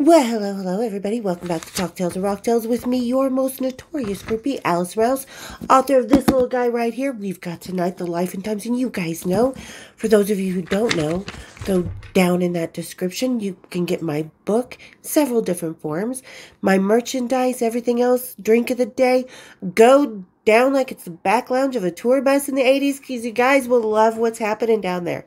Well, hello, everybody. Welcome back to Talk Tales or Rock Tales with me, your most notorious groupie, Alice Rouse, author of this little guy right here. We've got Tonight, the Life and Times, and you guys know. For those of you who don't know, go down in that description. You can get my book, several different forms, my merchandise, everything else, drink of the day. Go down like it's the back lounge of a tour bus in the 80s because you guys will love what's happening down there.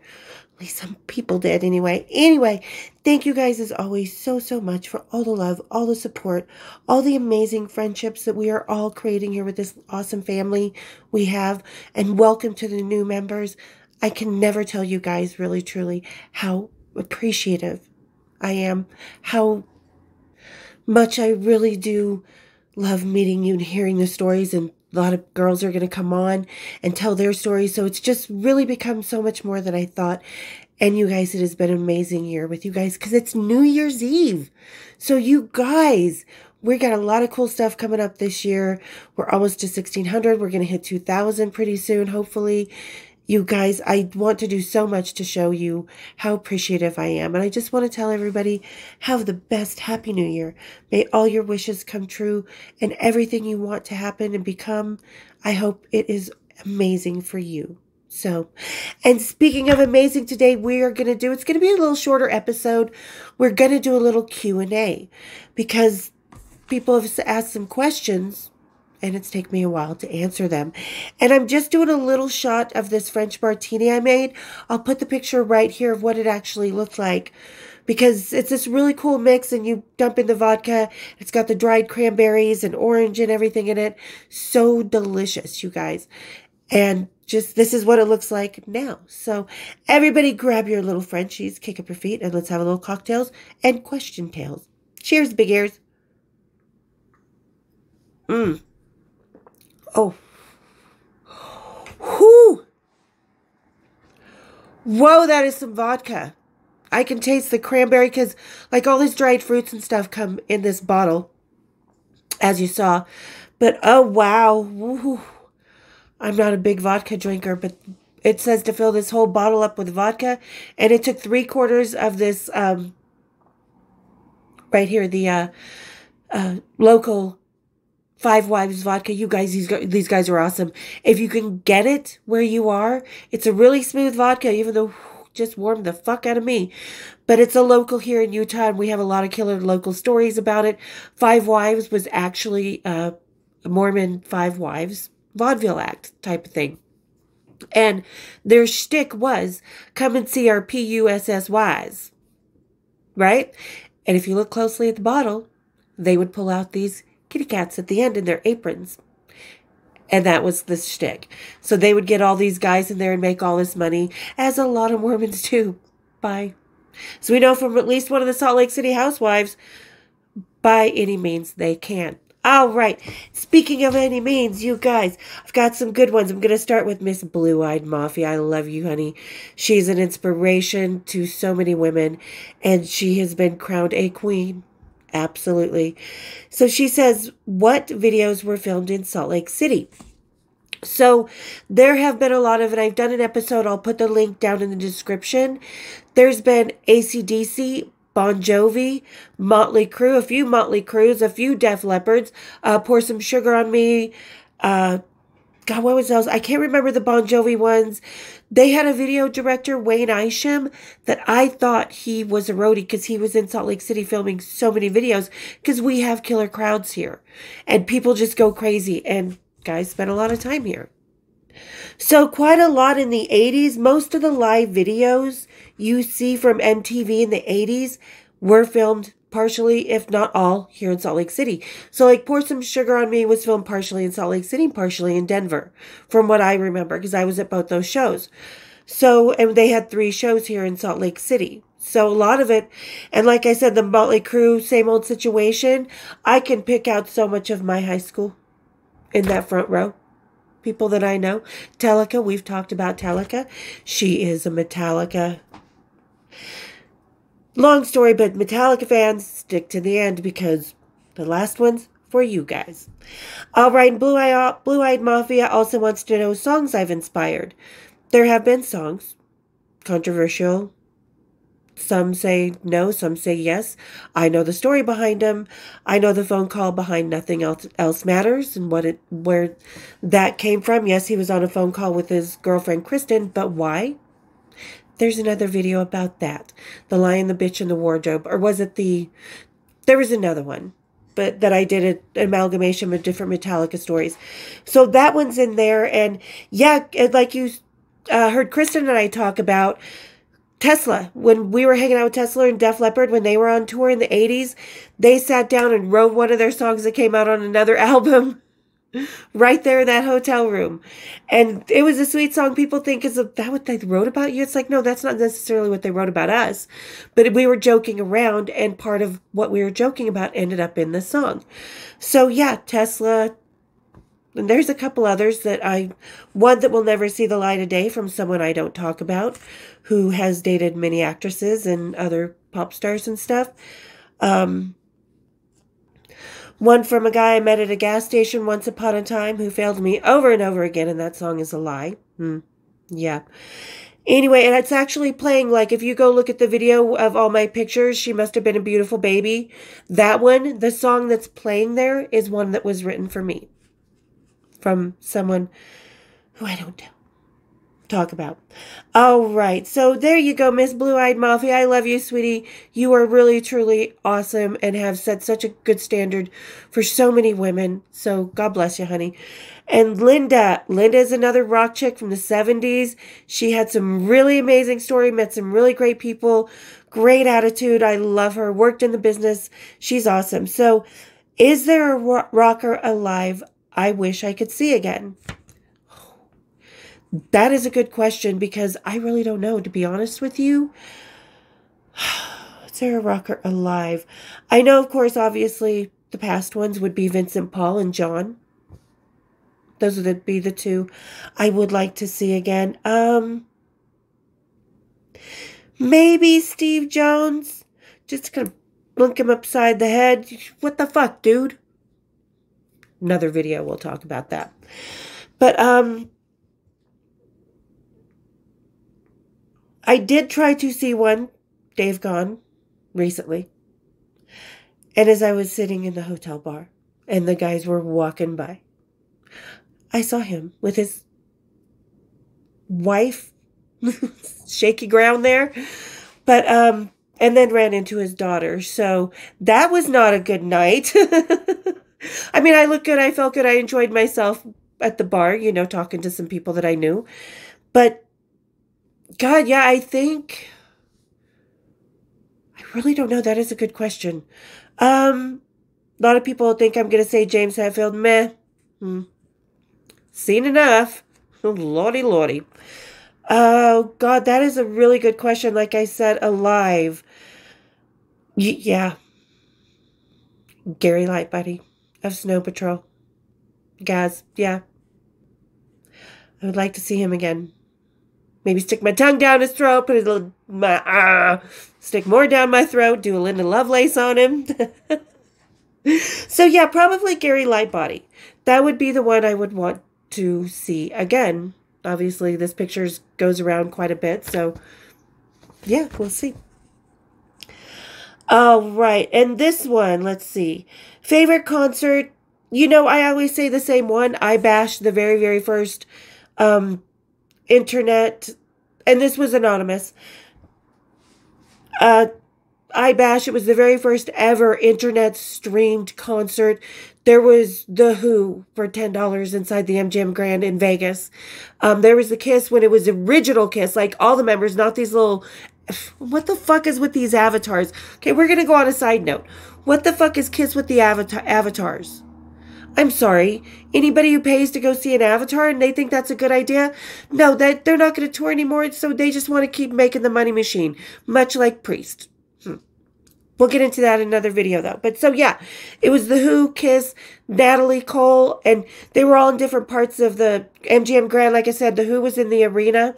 At least some people did anyway. Anyway, thank you guys as always so much for all the love, all the support, all the amazing friendships that we are all creating here with this awesome family we have. And welcome to the new members. I can never tell you guys really truly how appreciative I am, how much I really do love meeting you and hearing the stories, and a lot of girls are going to come on and tell their stories. So it's just really become so much more than I thought. And you guys, it has been an amazing year with you guys because it's New Year's Eve. So you guys, we got a lot of cool stuff coming up this year. We're almost to 1,600. We're going to hit 2,000 pretty soon, hopefully. You guys, I want to do so much to show you how appreciative I am. And I just want to tell everybody, have the best Happy New Year. May all your wishes come true and everything you want to happen and become, I hope it is amazing for you. So, and speaking of amazing, today we are going to do, it's going to be a little shorter episode. We're going to do a little Q&A because people have asked some questions and it's taken me a while to answer them. And I'm just doing a little shot of this French martini I made. I'll put the picture right here of what it actually looked like because it's this really cool mix, and you dump in the vodka. It's got the dried cranberries and orange and everything in it. So delicious, you guys. And just, this is what it looks like now. So everybody grab your little Frenchies, kick up your feet, and let's have a little cocktails and question tales. Cheers, big ears. Oh. Whoo! Whoa, that is some vodka. I can taste the cranberry because, like, all these dried fruits and stuff come in this bottle, as you saw. But, oh, wow. Woo. I'm not a big vodka drinker, but it says to fill this whole bottle up with vodka. And it took 3/4 of this, right here, the local Five Wives vodka. You guys, these guys are awesome. If you can get it where you are, it's a really smooth vodka, even though just warmed the fuck out of me. But it's a local here in Utah, and we have a lot of killer local stories about it. Five Wives was actually a Mormon Five Wives vaudeville act type of thing. And their shtick was, come and see our PUSSYs. Right? And if you look closely at the bottle, they would pull out these kitty cats at the end in their aprons. And that was the shtick. So they would get all these guys in there and make all this money, as a lot of Mormons do. Bye. So we know from at least one of the Salt Lake City housewives, by any means they can. All right. Speaking of any means, you guys, I've got some good ones. I'm going to start with Miss Blue-Eyed Mafia. I love you, honey. She's an inspiration to so many women, and she has been crowned a queen. Absolutely. So she says, what videos were filmed in Salt Lake City? So there have been a lot of it. I've done an episode. I'll put the link down in the description. There's been AC/DC, Bon Jovi, Motley Crue, a few Motley Crues, a few Def Leppards, Pour Some Sugar on Me. God, what was those? I can't remember the Bon Jovi ones. They had a video director, Wayne Isham, that I thought he was a roadie because he was in Salt Lake City filming so many videos because we have killer crowds here. And people just go crazy. And guys spend a lot of time here. So quite a lot in the 80s. Most of the live videos you see from MTV in the 80s were filmed partially, if not all, here in Salt Lake City. So like Pour Some Sugar on Me was filmed partially in Salt Lake City and partially in Denver, from what I remember, because I was at both those shows. So, and they had 3 shows here in Salt Lake City. So a lot of it, and like I said, the Motley Crue, same old situation. I can pick out so much of my high school in that front row. People that I know. Metallica, we've talked about Metallica. She is a Metallica. Long story, but Metallica fans, stick to the end because the last one's for you guys. All right, Blue-Eyed Mafia also wants to know songs I've inspired. There have been songs, controversial, Some say no, some say yes. I know the story behind him. I know the phone call behind Nothing Else Matters and where that came from. Yes, he was on a phone call with his girlfriend Kristen, but why? There's another video about that. The Lion, the Bitch, and the Wardrobe. Or was it there was another one, but that I did an amalgamation of different Metallica stories. So that one's in there. And yeah, like you heard Kristen and I talk about, Tesla, when we were hanging out with Tesla and Def Leppard, when they were on tour in the 80s, they sat down and wrote one of their songs that came out on another album right there in that hotel room. And it was a sweet song. People think, is that what they wrote about you? It's like, no, that's not necessarily what they wrote about us. But we were joking around, and part of what we were joking about ended up in the song. So yeah, Tesla. And there's a couple others one that will never see the light of day from someone I don't talk about, who has dated many actresses and other pop stars and stuff. One from a guy I met at a gas station once upon a time who failed me over and over again, and that song is a lie. Yeah. Anyway, and it's actually playing, like, if you go look at the video of all my pictures, She Must Have Been a Beautiful Baby. That one, the song that's playing there is one that was written for me. From someone who I don't talk about. All right. So there you go, Miss Blue-Eyed Mafia. I love you, sweetie. You are really, truly awesome and have set such a good standard for so many women. So God bless you, honey. And Linda. Linda is another rock chick from the 70s. She had some really amazing story, met some really great people, great attitude. I love her. Worked in the business. She's awesome. So is there a rocker alive I wish I could see again? That is a good question, because I really don't know, to be honest with you. Is there a rocker alive? I know, of course, obviously, the past ones would be Vincent Paul and John. Those would be the two I would like to see again. Maybe Steve Jones. Just gonna blink him upside the head. What the fuck, dude? Another video, we'll talk about that. But I did try to see one, Dave Gone, recently. And as I was sitting in the hotel bar and the guys were walking by, I saw him with his wife, shaky ground there, but and then ran into his daughter. So that was not a good night. I mean, I looked good, I felt good, I enjoyed myself at the bar, you know, talking to some people that I knew. But, God, yeah, I really don't know. That is a good question. A lot of people think I'm going to say James Hetfield. Meh. Seen enough. Oh, lordy, lordy. Oh, God, that is a really good question. Like I said, alive. Yeah. Gary Lightbody of Snow Patrol. Guys, yeah. I would like to see him again. Maybe stick my tongue down his throat, put a little, stick more down my throat, do a Linda Lovelace on him. So yeah, probably Gary Lightbody. That would be the one I would want to see again. Obviously, this picture goes around quite a bit, so yeah, we'll see. All right, and this one, let's see. Favorite concert? You know, I always say the same one. I bashed the very, very first internet, and this was anonymous. I bash. It was the very first ever internet streamed concert. There was The Who for $10 inside the MGM Grand in Vegas. There was the Kiss when it was original Kiss, like all the members, not these little. What the fuck is with these avatars? Okay, we're gonna go on a side note. What the fuck is Kiss with the avatars? I'm sorry. Anybody who pays to go see an Avatar and they think that's a good idea? No, they're not going to tour anymore, so they just want to keep making the money machine, much like Priest. We'll get into that in another video, though. But so, yeah, it was The Who, Kiss, Natalie Cole, and they were all in different parts of the MGM Grand. Like I said, The Who was in the arena.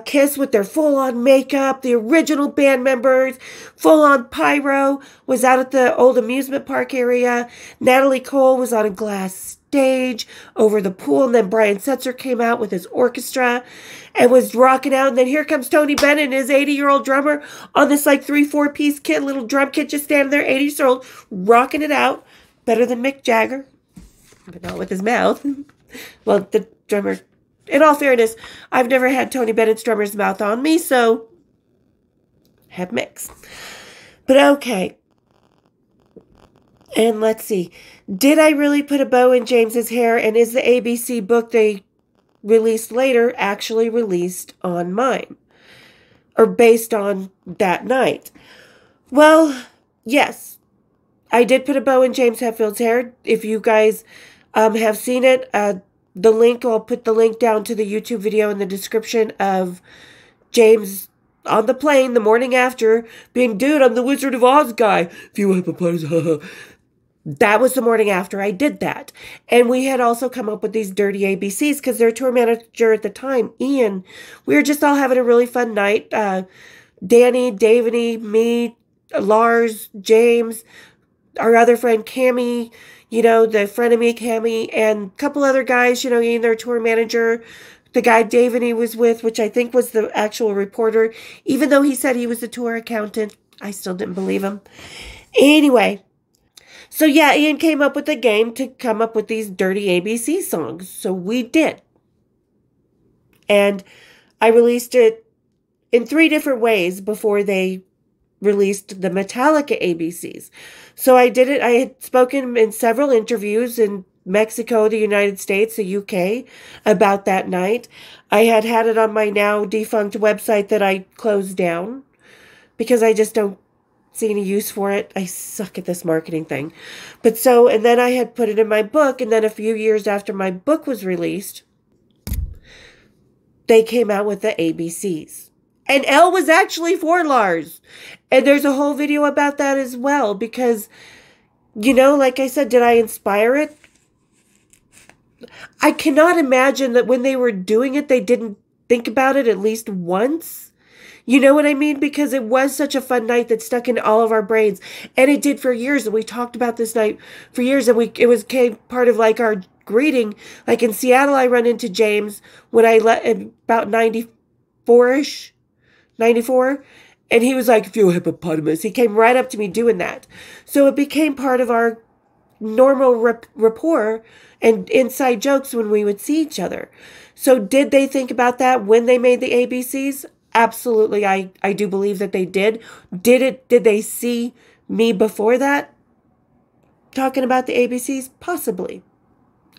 Kiss with their full-on makeup, the original band members, full-on pyro, was out at the old amusement park area. Natalie Cole was on a glass stage over the pool, and then Brian Setzer came out with his orchestra and was rocking out. And then here comes Tony Bennett and his 80-year-old drummer on this like 3-4 piece kit, little drum kit, just standing there, 80-year-old, rocking it out. Better than Mick Jagger, but not with his mouth. Well, the drummer, in all fairness, I've never had Tony Bennett's drummer's mouth on me, so have Mick's. But okay. And let's see. Did I really put a bow in James's hair? And is the ABC book they released later actually released on mine? Or based on that night? Well, yes. I did put a bow in James Hetfield's hair. If you guys have seen it, the link, I'll put the link down to the YouTube video in the description of James on the plane the morning after being, dude, I'm the Wizard of Oz guy. Few hippopotamus. That was the morning after I did that. And we had also come up with these dirty ABCs because their tour manager at the time, Ian, we were just all having a really fun night. Danny, Daviny, me, Lars, James, our other friend Cammie, you know, the friend of me, Cammie, and a couple other guys, you know, Ian, their tour manager, the guy Daviny was with, which I think was the actual reporter. Even though he said he was the tour accountant, I still didn't believe him. Anyway, so yeah, Ian came up with a game to come up with these dirty ABC songs. So we did. And I released it in 3 different ways before they released the Metallica ABCs. So I did it. I had spoken in several interviews in Mexico, the United States, the UK about that night. I had it on my now defunct website that I closed down because I just don't see any use for it. I suck at this marketing thing. But so, and then I had put it in my book, and then a few years after my book was released, they came out with the ABCs. And L was actually for Lars. And there's a whole video about that as well, because, you know, like I said, did I inspire it? I cannot imagine that when they were doing it, they didn't think about it at least once. You know what I mean? Because it was such a fun night that stuck in all of our brains. And it did for years. And we talked about this night for years. And it became part of like our greeting. Like in Seattle, I run into James when about 94-ish, 94. And he was like, "If a hippopotamus." He came right up to me doing that. So it became part of our normal rapport and inside jokes when we would see each other. So did they think about that when they made the ABCs? Absolutely, I do believe that they did. Did they see me before that talking about the ABCs? Possibly.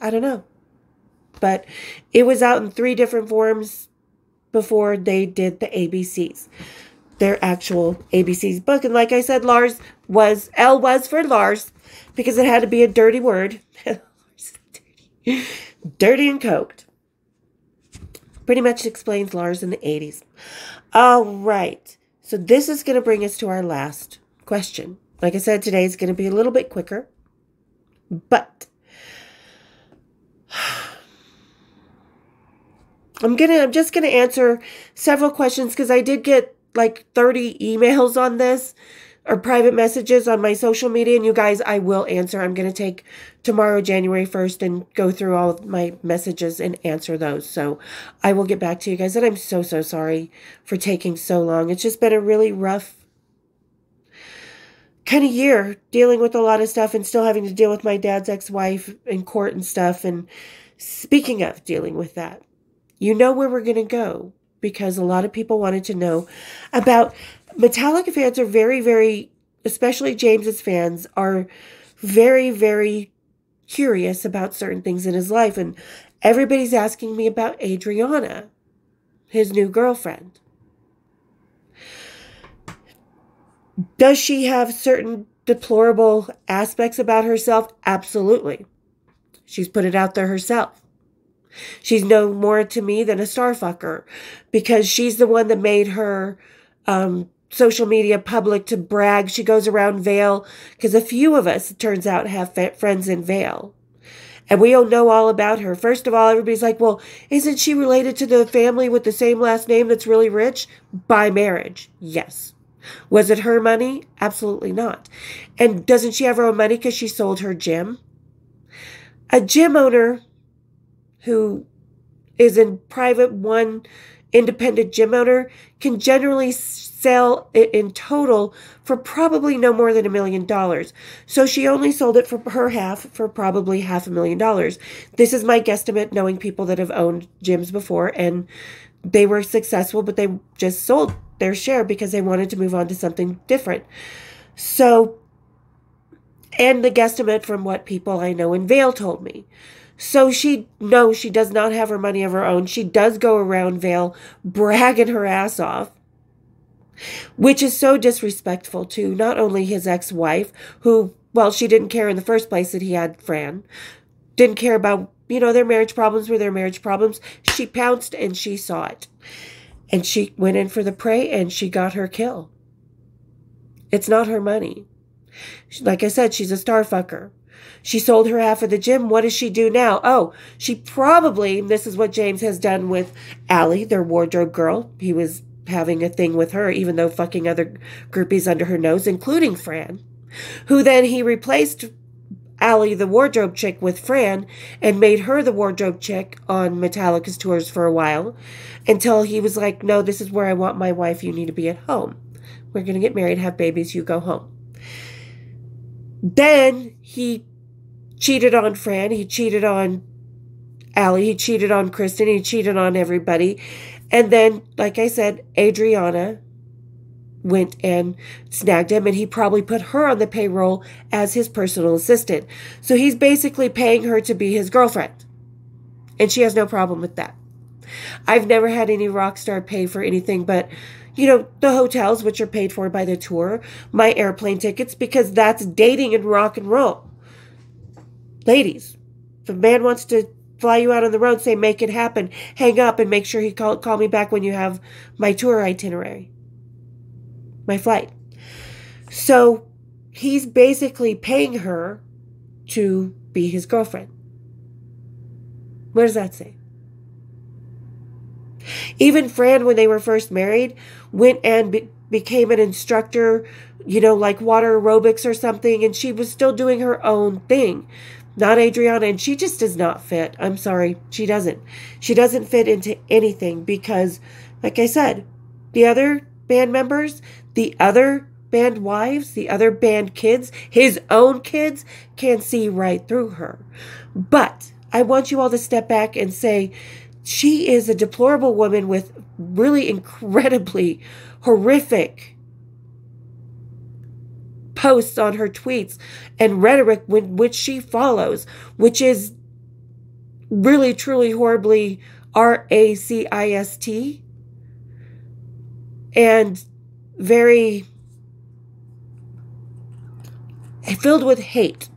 I don't know. But it was out in 3 different forms before they did the ABCs. Their actual ABCs book. And like I said, L was for Lars because it had to be a dirty word. Dirty and coked. Pretty much explains Lars in the 80s. All right. So this is going to bring us to our last question. Like I said, today is going to be a little bit quicker. But I'm just going to answer several questions because I did get like 30 emails on this or private messages on my social media. And you guys, I will answer. I'm going to take tomorrow, January 1st, and go through all of my messages and answer those. So I will get back to you guys. And I'm so, so sorry for taking so long. It's just been a really rough kind of year dealing with a lot of stuff and still having to deal with my dad's ex-wife in court and stuff. And speaking of dealing with that, you know where we're going to go because a lot of people wanted to know about Metallica fans are very, very, especially James's fans, are very, very curious about certain things in his life. And everybody's asking me about Adriana, his new girlfriend. Does she have certain deplorable aspects about herself? Absolutely. She's put it out there herself. She's no more to me than a starfucker because she's the one that made her social media public to brag. She goes around Vail because a few of us, it turns out, have friends in Vail. And we don't know all about her. First of all, everybody's like, well, isn't she related to the family with the same last name that's really rich? By marriage, yes. Was it her money? Absolutely not. And doesn't she have her own money because she sold her gym? A gym owner who is in private, one independent gym owner can generally sell it in total for probably no more than $1 million. So she only sold it for her half for probably $500,000. This is my guesstimate, knowing people that have owned gyms before, and they were successful, but they just sold their share because they wanted to move on to something different. So, and the guesstimate from what people I know in Vail told me. So she does not have her money of her own. She does go around Vail bragging her ass off, which is so disrespectful to not only his ex-wife, who, well, she didn't care in the first place that he had Fran, didn't care about, their marriage problems were their marriage problems. She pounced and she saw it. And she went in for the prey and she got her kill. It's not her money. Like I said, she's a star fucker. She sold her half of the gym. What does she do now? Oh, she probably, this is what James has done with Allie, their wardrobe girl. He was having a thing with her, even though fucking other groupies under her nose, including Fran, who then he replaced Allie, the wardrobe chick, with Fran and made her the wardrobe chick on Metallica's tours for a while until he was like, no, this is where I want my wife. You need to be at home. We're going to get married, have babies. You go home. Then he cheated on Fran. He cheated on Allie. He cheated on Kristen. He cheated on everybody. And then, like I said, Adriana went and snagged him, and he probably put her on the payroll as his personal assistant. So he's basically paying her to be his girlfriend. And she has no problem with that. I've never had any rock star pay for anything but, the hotels, which are paid for by the tour, my airplane tickets, because that's dating and rock and roll. Ladies, if a man wants to fly you out on the road, say, make it happen, hang up, and make sure he call me back when you have my tour itinerary, my flight. So he's basically paying her to be his girlfriend. What does that say? Even Fran, when they were first married, went and became an instructor, like water aerobics or something, and she was still doing her own thing. Not Adriana, and she just does not fit. I'm sorry, she doesn't. She doesn't fit into anything because, like I said, the other band members, the other band wives, the other band kids, his own kids, can see right through her. But I want you all to step back and say, she is a deplorable woman with really incredibly horrific posts on her tweets and rhetoric which she follows, which is really, truly, horribly racist and very filled with hate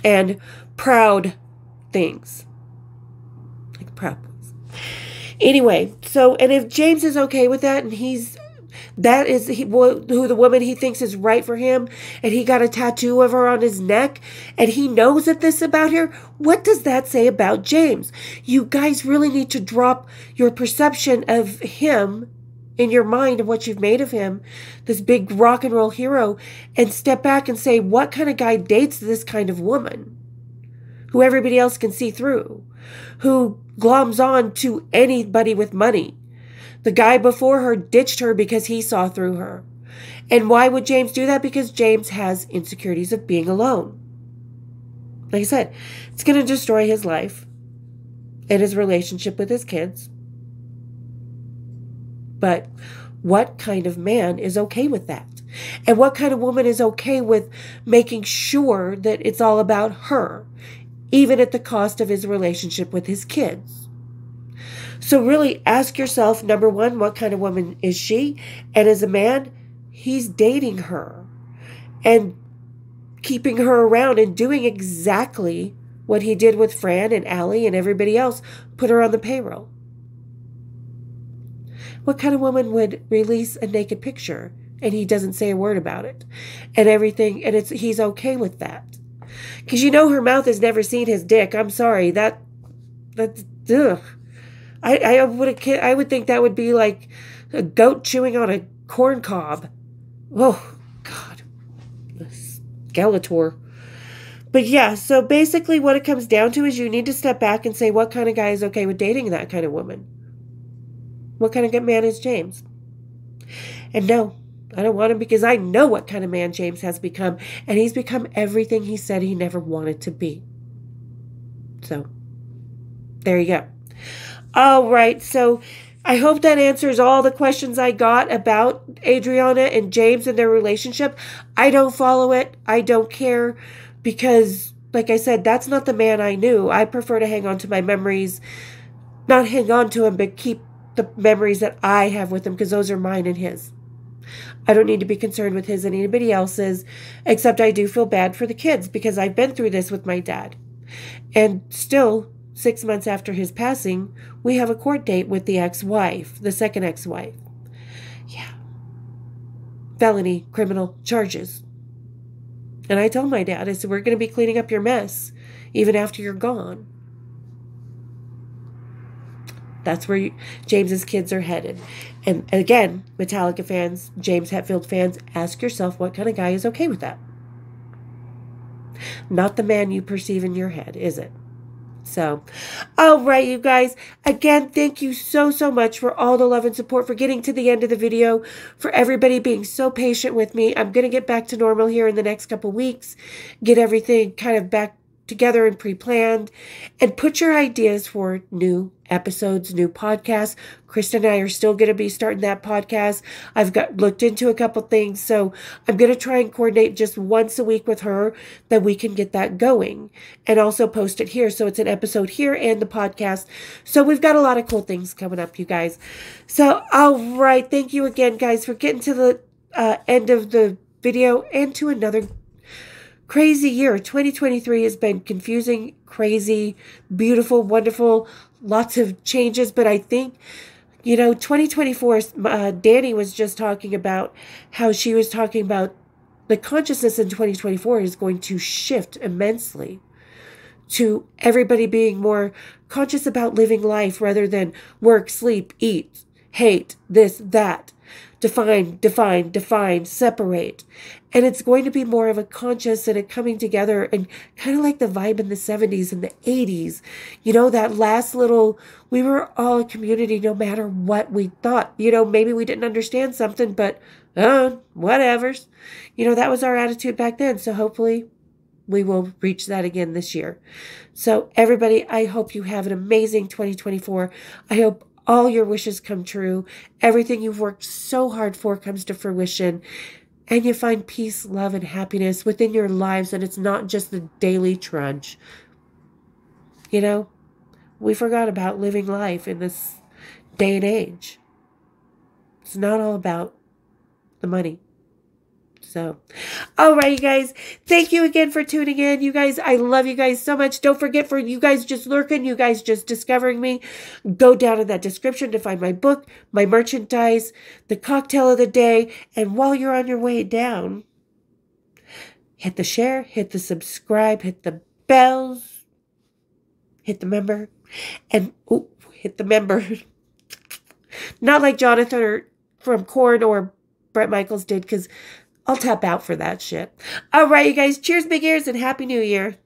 and proud things. Like proud boys. Anyway, so, and if James is okay with that, and that is who the woman he thinks is right for him, and he got a tattoo of her on his neck, and he knows that this about her, what does that say about James? You guys really need to drop your perception of him in your mind and what you've made of him, this big rock and roll hero, and step back and say, what kind of guy dates this kind of woman who everybody else can see through, who gloms on to anybody with money? The guy before her ditched her because he saw through her. And why would James do that? Because James has insecurities of being alone. Like I said, it's going to destroy his life and his relationship with his kids. But what kind of man is okay with that? And what kind of woman is okay with making sure that it's all about her, even at the cost of his relationship with his kids? So really ask yourself, number one, what kind of woman is she? And as a man, he's dating her and keeping her around and doing exactly what he did with Fran and Allie and everybody else, put her on the payroll. What kind of woman would release a naked picture and he doesn't say a word about it and everything, and he's okay with that? Because you know her mouth has never seen his dick. I'm sorry. That's, ugh. I would think that would be like a goat chewing on a corn cob. Oh, God. Skeletor. But yeah, so basically what it comes down to is you need to step back and say, what kind of guy is okay with dating that kind of woman? What kind of man is James? And no, I don't want him because I know what kind of man James has become. And he's become everything he said he never wanted to be. So, there you go. All right, so I hope that answers all the questions I got about Adriana and James and their relationship. I don't follow it. I don't care because, like I said, that's not the man I knew. I prefer to hang on to my memories. Not hang on to him, but keep the memories that I have with him because those are mine and his. I don't need to be concerned with his and anybody else's, except I do feel bad for the kids because I've been through this with my dad. And still, 6 months after his passing, we have a court date with the ex-wife, the second ex-wife. Yeah. Felony criminal charges. And I told my dad, I said, we're going to be cleaning up your mess even after you're gone. That's where James's kids are headed. And again, Metallica fans, James Hetfield fans, ask yourself what kind of guy is okay with that. Not the man you perceive in your head, is it? So, all right, you guys. Again, thank you so much for all the love and support, for getting to the end of the video, for everybody being so patient with me. I'm going to get back to normal here in the next couple weeks, get everything kind of back together and pre-planned, and put your ideas for new episodes, new podcasts. Krista and I are still going to be starting that podcast. I've looked into a couple things, so I'm going to try and coordinate just once a week with her that we can get that going and also post it here. So it's an episode here and the podcast. So we've got a lot of cool things coming up, you guys. So, all right. Thank you again, guys, for getting to the end of the video and to another crazy year. 2023 has been confusing, crazy, beautiful, wonderful, lots of changes. But I think, 2024, Danny was just talking about how she was talking about the consciousness in 2024 is going to shift immensely to everybody being more conscious about living life rather than work, sleep, eat, hate, this, that. Define, separate. And it's going to be more of a conscious and a coming together and kind of like the vibe in the 70s and the 80s. That last little, we were all a community no matter what we thought. Maybe we didn't understand something, but whatevers. That was our attitude back then. So hopefully we will reach that again this year. So everybody, I hope you have an amazing 2024. I hope all your wishes come true. Everything you've worked so hard for comes to fruition. And you find peace, love, and happiness within your lives. And it's not just the daily trudge. We forgot about living life in this day and age. It's not all about the money. So, all right, you guys. Thank you again for tuning in. You guys, I love you guys so much. Don't forget, for you guys just lurking, you guys just discovering me, go down in that description to find my book, my merchandise, the cocktail of the day. And while you're on your way down, hit the share, hit the subscribe, hit the bells, hit the member, and hit the member. Not like Jonathan from Korn or Bret Michaels did, because I'll tap out for that shit. All right, you guys. Cheers, big ears, and Happy New Year.